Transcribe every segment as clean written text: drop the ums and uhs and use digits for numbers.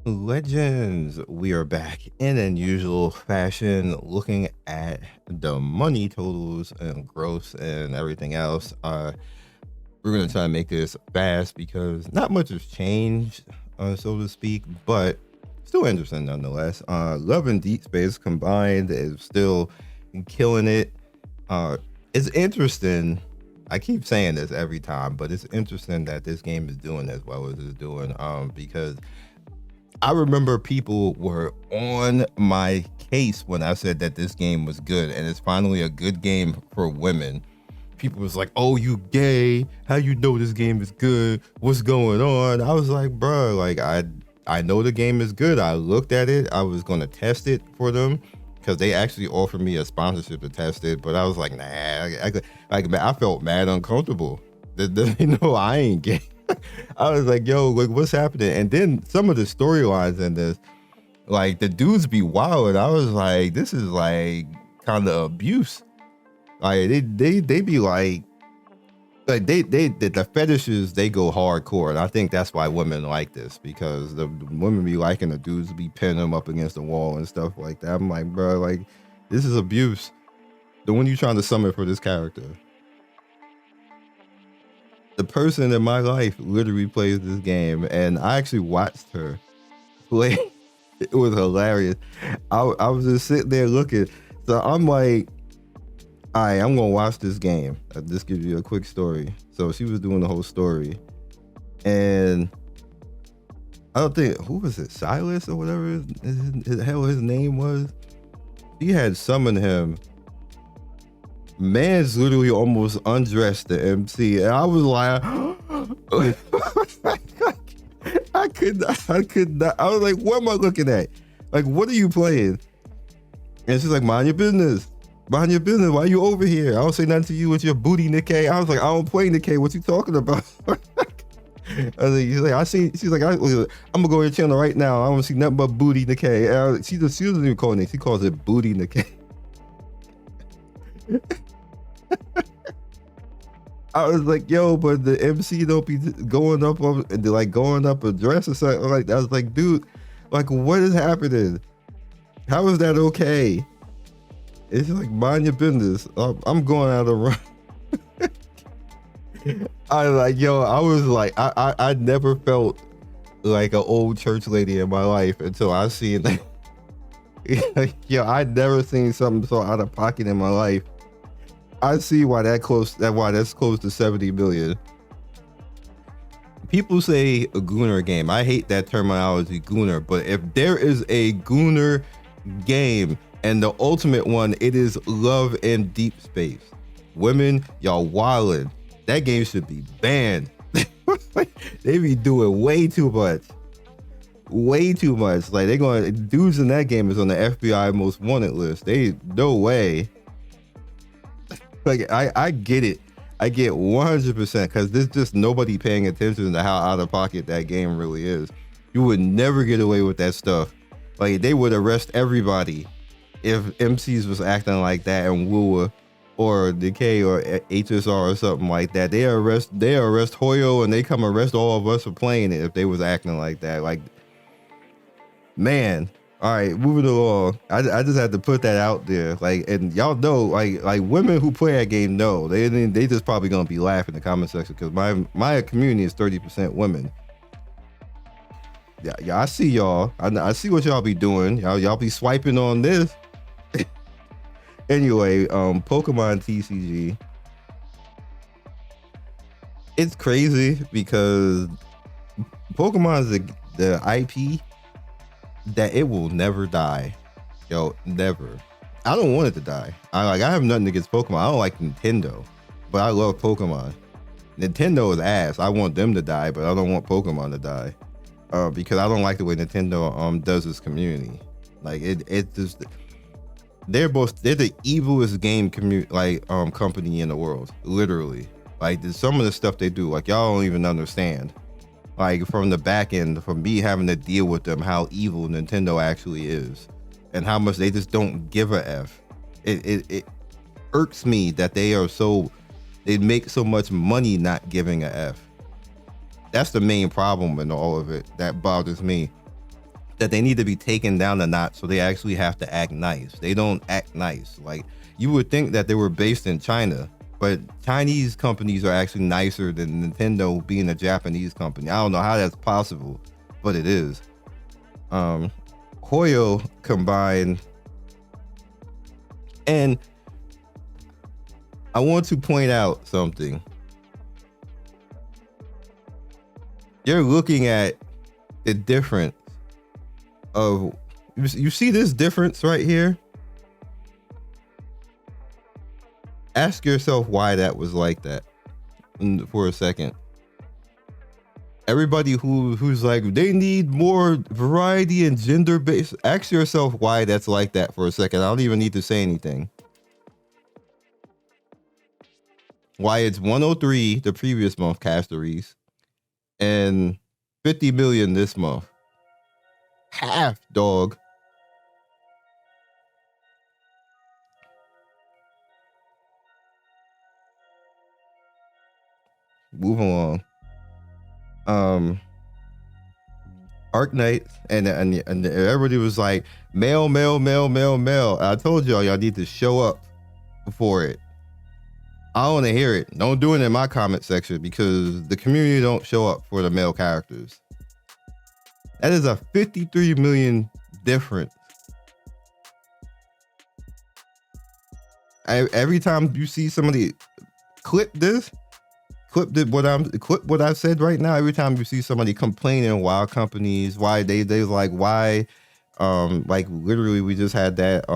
Legends, we are back in unusual fashion looking at the money totals and gross and everything else. We're going to try to make this fast because not much has changed, so to speak, but still interesting nonetheless. Love and Deep Space combined is still killing it. It's interesting. I keep saying this every time, but it's interesting that this game is doing as well as it's doing, because I remember people were on my case when I said that this game was good and it's finally a good game for women. People was like, "Oh, you gay? How you know this game is good? What's going on?" I was like, "Bruh, like I know the game is good. I looked at it. I was gonna test it for them because they actually offered me a sponsorship to test it, but I was like, nah, I felt mad uncomfortable. You know, I ain't gay." I was like, yo, like, what's happening? And then some of the storylines in this, like the dudes be wild. And I was like, this is like kind of abuse. Like they be like the fetishes, they go hardcore. And I think that's why women like this, because the women be liking the dudes be pinning them up against the wall and stuff like that. I'm like, bro, like this is abuse. The one you trying to summon for this character. The person in my life literally plays this game, and I actually watched her play. It was hilarious. I was just sitting there looking. So I'm like, all right, I'm gonna watch this game. I'll just give you a quick story. So she was doing the whole story, and I don't think, who was it, Silas or whatever his name was. He had summoned him. Man's literally almost undressed the MC, and I was like, I could not. I was like, what am I looking at? Like, what are you playing? And she's like, mind your business. Mind your business. Why are you over here? I don't say nothing to you with your booty, Nikkei. I was like, I don't play Nikkei. What you talking about? I was like, she's like, I'm gonna go to your channel right now. I don't see nothing but booty, Nikkei. She doesn't even call it. She calls it booty, Nikkei. I was like, yo, but the MC don't be going up a dress or something like that. I was like, dude, like, what is happening? How is that okay? It's like, mind your business. I'm going out of run. I like, yo, I was like, I never felt like an old church lady in my life until I seen that. Yo, I'd never seen something so out of pocket in my life. I see why that's close to 70 million. People say a gooner game. I hate that terminology, gooner, but if there is a gooner game, and the ultimate one, it is Love and Deep Space. Women, y'all wildin'. That game should be banned. They be doing way too much. Way too much. Like, dudes in that game is on the FBI most wanted list. No way. Like, I get it. I get 100% because there's just nobody paying attention to how out of pocket that game really is. You would never get away with that stuff. Like, they would arrest everybody if MCs was acting like that in WUA or Decay or HSR or something like that. They arrest Hoyo and they come arrest all of us for playing it if they was acting like that. Like, man. All right, moving along. I just had to put that out there. Like, and y'all know, like women who play that game know they just probably gonna be laughing in the comment section because my community is 30% women. Yeah, I see y'all. I see what y'all be doing. Y'all be swiping on this. Anyway, Pokemon TCG. It's crazy because Pokemon is the IP that it will never die. Yo, never. I don't want it to die. I have nothing against Pokemon. I don't like Nintendo, but I love Pokemon. Nintendo is ass. I want them to die, but I don't want Pokemon to die. Because I don't like the way Nintendo does its community. Like, it just, they're the evilest game company in the world, literally. Like, some of the stuff they do, like, y'all don't even understand. Like, from the back end, from me having to deal with them, how evil Nintendo actually is, and how much they just don't give a F. It irks me that they make so much money not giving a F. That's the main problem in all of it that bothers me. that they need to be taken down a notch, so they actually have to act nice. They don't act nice. Like, you would think that they were based in China, but Chinese companies are actually nicer than Nintendo being a Japanese company. I don't know how that's possible, but it is. Hoyo combined, and I want to point out something. You're looking at the difference of, you see this difference right here? Ask yourself why that was like that for a second. Everybody who's like, they need more variety and gender based, ask yourself why that's like that for a second. I don't even need to say anything. Why it's 103 the previous month, Casteries, and 50 million this month. Half, dog. Move along. Arc Knight, and everybody was like, male. I told y'all need to show up for it. I want to hear it. Don't do it in my comment section, because the community don't show up for the male characters. That is a 53 million difference. Every time you see somebody clip what I've said right now. Every time you see somebody complaining why companies, why they like, why, like literally we just had that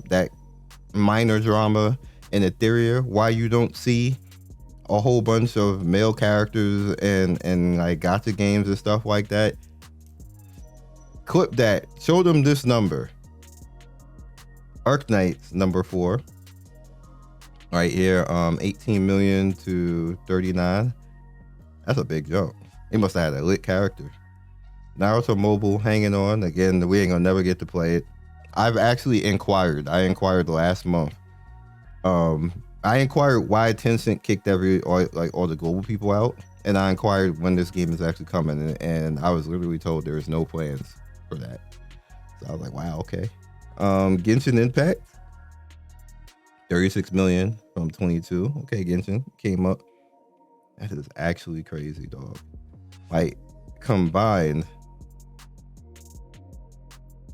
that minor drama in Etheria, why you don't see a whole bunch of male characters and like gacha games and stuff like that. Clip that, show them this number. Arc Knight's number 4 right here, 18 million to 39. That's a big jump. He must have had a lit character. Naruto Mobile hanging on again. We ain't gonna never get to play it. I've actually inquired. I inquired last month. I inquired why Tencent kicked all the global people out, and I inquired when this game is actually coming, and I was literally told there is no plans for that. So I was like, wow, okay. Genshin Impact, 36 million from 22. Okay, Genshin came up. That is actually crazy, dog. Like, combined,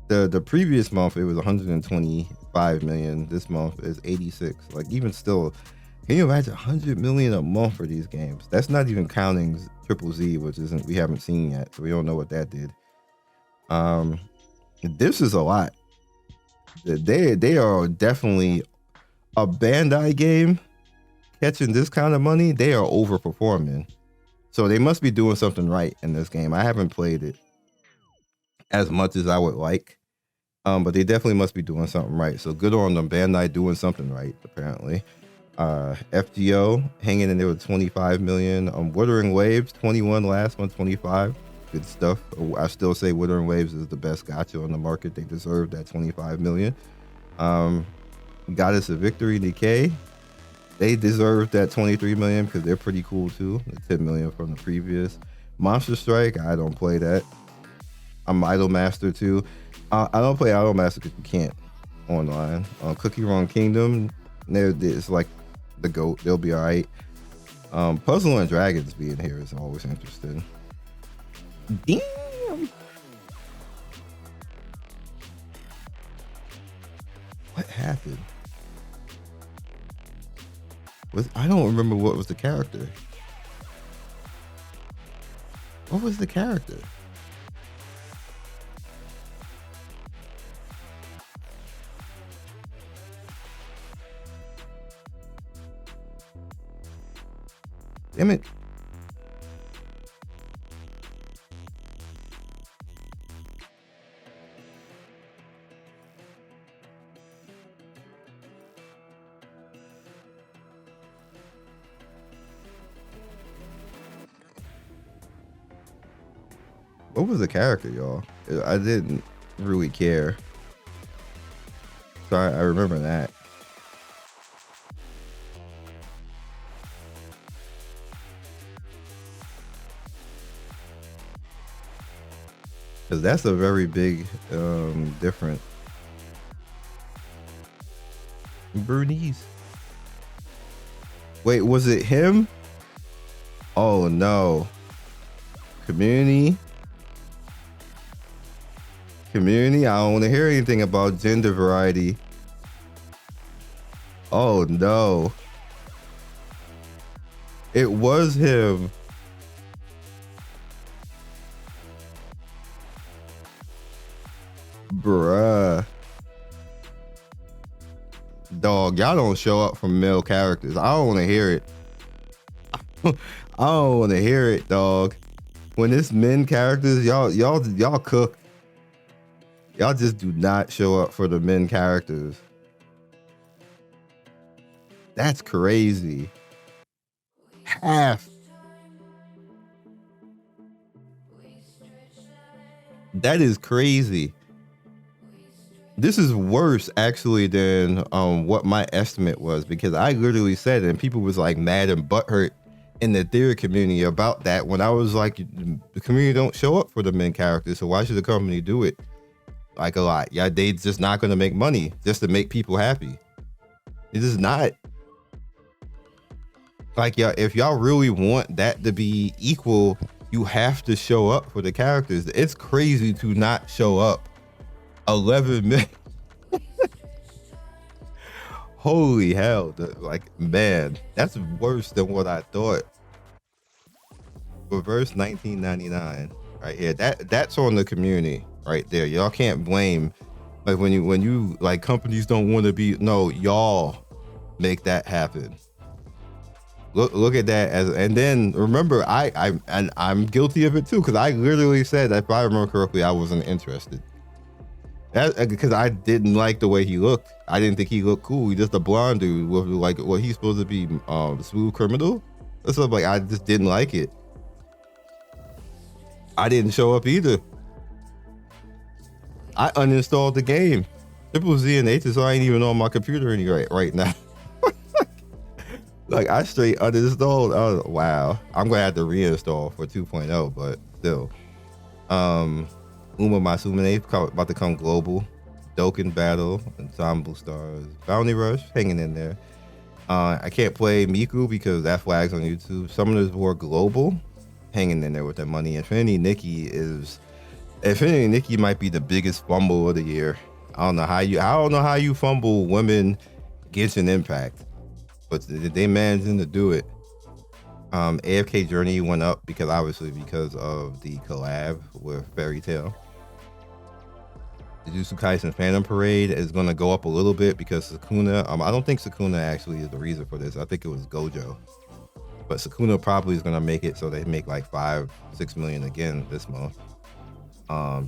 the previous month it was 125 million. This month is 86. Like, even still, can you imagine 100 million a month for these games? That's not even counting Triple Z, which we haven't seen yet, so we don't know what that did. This is a lot. They are definitely a Bandai game catching this kind of money. They are overperforming, so they must be doing something right in this game. I haven't played it as much as I would like, but they definitely must be doing something right. So good on them, Bandai, doing something right apparently. FGO hanging in there with 25 million. Wuthering Waves 21, last one 25. Good stuff. I still say Wuthering Waves is the best gacha on the market. They deserve that 25 million. Goddess of Victory Decay, they deserve that 23 million because they're pretty cool too. The 10 million from the previous. Monster Strike, I don't play that. I'm Idol Master too. I don't play Idol Master because you can't online. Cookie Run Kingdom, it's like the GOAT. They'll be all right. Puzzle and Dragons being here is always interesting. Damn. What happened? I don't remember what was the character. What was the character? Damn it. What was the character, y'all? I didn't really care. So I remember that. because that's a very big difference. Bernice. Wait, was it him? Oh no. Community. Community. I don't want to hear anything about gender variety. Oh no. It was him. Bruh. Dog, y'all don't show up for male characters. I don't want to hear it. I don't want to hear it, dog. When it's men characters, y'all cook. Y'all just do not show up for the men characters. That's crazy. Half. That is crazy. This is worse actually than what my estimate was, because I literally said it and people was like mad and butthurt in the theory community about that when I was like, the community don't show up for the men characters, so why should the company do it? Like a lot. Yeah, they just not gonna make money just to make people happy. It is not. Like, yeah, if y'all really want that to be equal, you have to show up for the characters. It's crazy to not show up. 11 minutes. Holy hell. Like, man, that's worse than what I thought. Reverse 1999 right here. That's on the community right there. Y'all can't blame, like, when you like, companies don't want to be, no, y'all make that happen. Look at that. And then remember, I'm guilty of it too, because I literally said, if I remember correctly, I wasn't interested. Because I didn't like the way he looked. I didn't think he looked cool. He's just a blonde dude with, like, what he's supposed to be, smooth criminal. That's like, I just didn't like it. I didn't show up either. I uninstalled the game. Triple Z and H is ain't even on my computer right now. Like, I straight uninstalled. Oh wow. I'm gonna have to reinstall for 2.0, but still. Uma Masumune about to come global. Dokkan Battle, Ensemble Stars, Bounty Rush, hanging in there. I can't play Miku because that flag's on YouTube. Summoners War Global, hanging in there with their money. Infinity Nikki might be the biggest fumble of the year. I don't know how you fumble women Genshin Impact, but they managing to do it. AFK Journey went up because of the collab with Fairy Tail. Jujutsu Kaisen Phantom Parade is going to go up a little bit because Sukuna, I don't think Sukuna actually is the reason for this. I think it was Gojo. But Sukuna probably is going to make it so they make like 5-6 million again this month.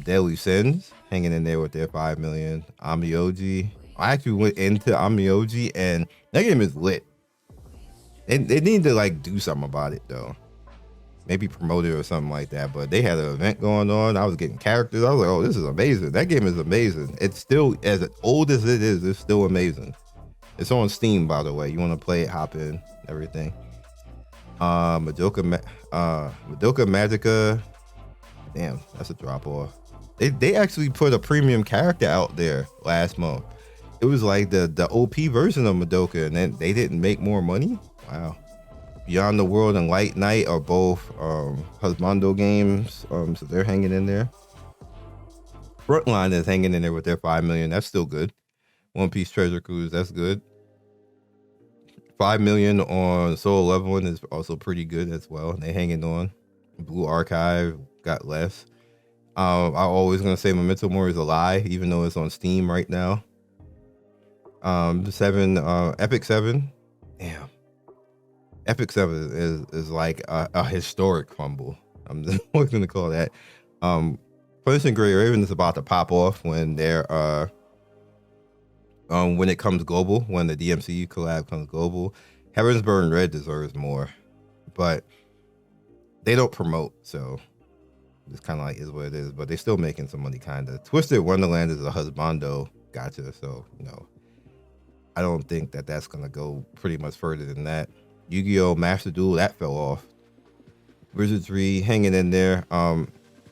Daily Sins hanging in there with their 5 million. Amioji. I actually went into Amioji and that game is lit. They need to like do something about it though. Maybe promote it or something like that. But they had an event going on. I was getting characters. I was like, oh, this is amazing. That game is amazing. It's still, as old as it is, it's still amazing. It's on Steam, by the way. You want to play it, hop in, everything. Madoka Magica. Damn, that's a drop off. They actually put a premium character out there last month. It was like the OP version of Madoka, and then they didn't make more money. Wow. Beyond the World and Light Knight are both Husbando games, so they're hanging in there. Frontline is hanging in there with their 5 million. That's still good. One Piece Treasure Cruise, that's good. 5 million on Soul Leveling is also pretty good as well. They hanging on. Blue Archive got less. I'm always gonna say Memento Mori is a lie, even though it's on Steam right now. Epic 7. Damn. Epic 7 is like a historic fumble. I'm just going to call that. Punishing Grey Raven is about to pop off when they're when it comes global, when the DMC collab comes global. Heaven's Burn Red deserves more, but they don't promote, so it's kind of like is what it is. But they're still making some money, kind of. Twisted Wonderland is a husbando gacha, so I don't think that's gonna go pretty much further than that. Yu-Gi-Oh! Master Duel, that fell off. Wizardry hanging in there.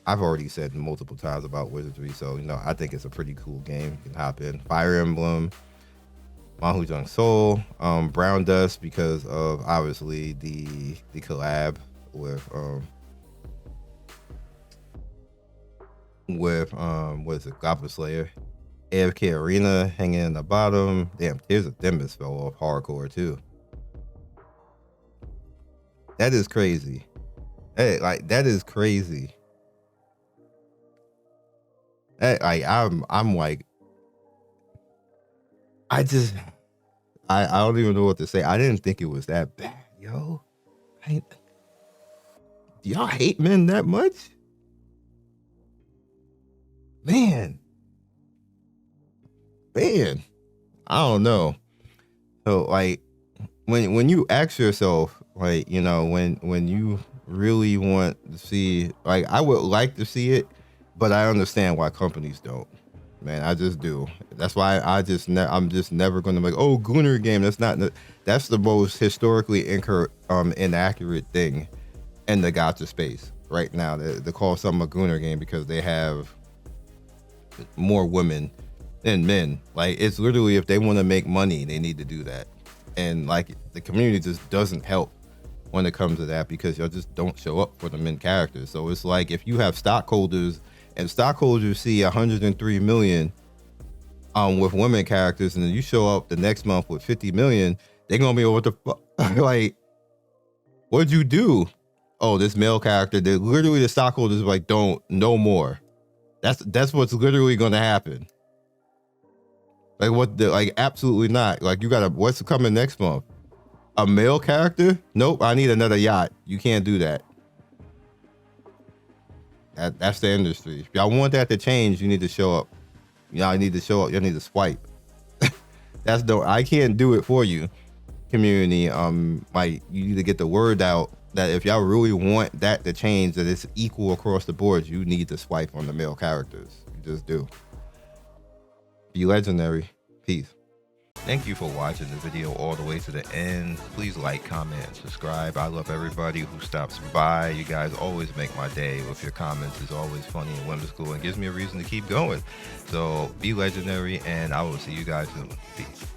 I've already said multiple times about Wizardry, so I think it's a pretty cool game. You can hop in. Fire Emblem, Mahjong Soul, Brown Dust because of obviously the collab with what is it, Goblin Slayer. AFK Arena hanging in the bottom. Damn, Tears of Demis fell off hardcore too. That is crazy. Hey, like that is crazy. Hey, like I'm like I don't even know what to say. I didn't think it was that bad, yo. Do y'all hate men that much? Man, I don't know. So like when you ask yourself, like, when you really want to see, like, I would like to see it, but I understand why companies don't. Man, I just do. That's why I'm just never going to be like, oh, Gooner game. That's the most historically inaccurate thing in the Gacha space right now. They call something a Gooner game because they have more women than men. Like, it's literally, if they want to make money, they need to do that. And like, the community just doesn't help when it comes to that because y'all just don't show up for the men characters. So it's like, if you have stockholders and stockholders see 103 million with women characters, and then you show up the next month with 50 million, they're gonna be what the fuck? Like, what'd you do? Oh, this male character. They literally, the stockholders are like, don't, no more. That's what's literally gonna happen. Like, absolutely not. Like, what's coming next month? A male character? Nope, I need another yacht. You can't do that. That's the industry. If y'all want that to change, you need to show up. Y'all need to show up. Y'all need to swipe. I can't do it for you, community. Like, you need to get the word out that if y'all really want that to change, that it's equal across the board, you need to swipe on the male characters. You just do. Be legendary. Peace. Thank you for watching the video all the way to the end. Please like, comment, and subscribe. I love everybody who stops by. You guys always make my day with your comments. It's always funny and whimsical and gives me a reason to keep going. So be legendary, and I will see you guys soon. Peace.